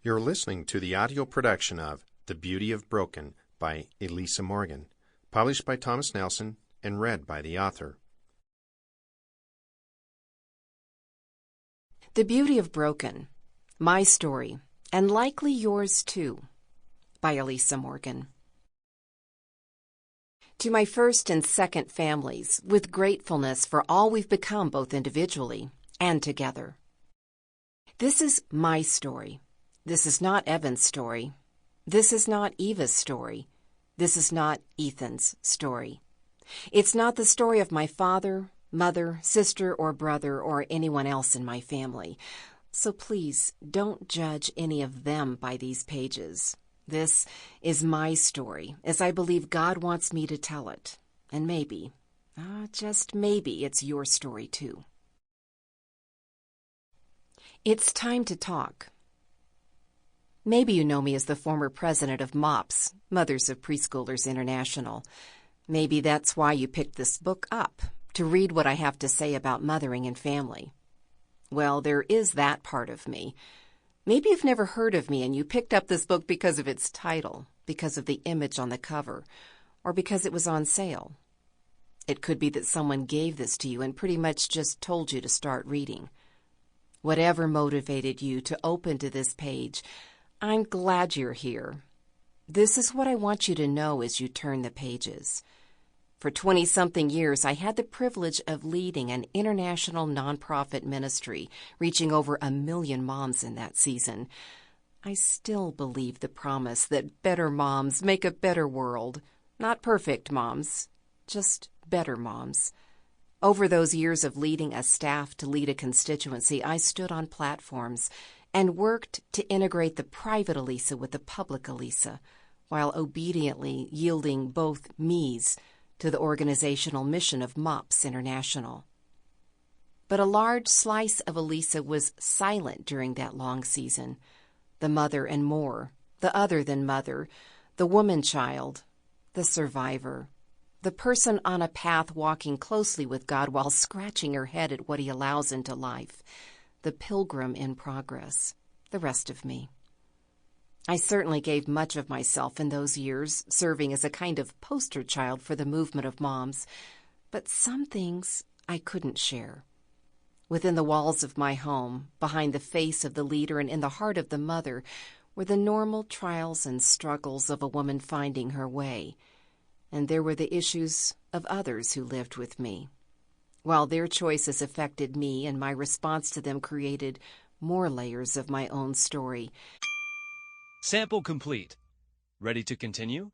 You're listening to the audio production of The Beauty of Broken by Elisa Morgan, published by Thomas Nelson and read by the author. The Beauty of Broken, My Story, and Likely Yours Too, by Elisa Morgan. To my first and second families, with gratefulness for all we've become both individually and together. This is my story. This is not Evan's story. This is not Eva's story. This is not Ethan's story. It's not the story of my father, mother, sister, or brother, or anyone else in my family. So please don't judge any of them by these pages. This is my story, as I believe God wants me to tell it. And maybe, just maybe, it's your story too. It's time to talk. Maybe you know me as the former president of MOPS, Mothers of Preschoolers International. Maybe that's why you picked this book up, to read what I have to say about mothering and family. Well, there is that part of me. Maybe you've never heard of me and you picked up this book because of its title, because of the image on the cover, or because it was on sale. It could be that someone gave this to you and pretty much just told you to start reading. Whatever motivated you to open to this page, I'm glad you're here. This is what I want you to know as you turn the pages. For 20-something years, I had the privilege of leading an international nonprofit ministry, reaching over 1 million moms in that season. I still believe the promise that better moms make a better world. Not perfect moms, just better moms. Over those years of leading a staff to lead a constituency, I stood on platforms and worked to integrate the private Elisa with the public Elisa, while obediently yielding both me's to the organizational mission of MOPS International. But a large slice of Elisa was silent during that long season. The mother and more, the other than mother, the woman child, the survivor, the person on a path walking closely with God while scratching her head at what He allows into life, the pilgrim in progress, the rest of me. I certainly gave much of myself in those years, serving as a kind of poster child for the movement of moms, but some things I couldn't share. Within the walls of my home, behind the face of the leader and in the heart of the mother, were the normal trials and struggles of a woman finding her way, and there were the issues of others who lived with me. While their choices affected me and my response to them created more layers of my own story. Sample complete. Ready to continue?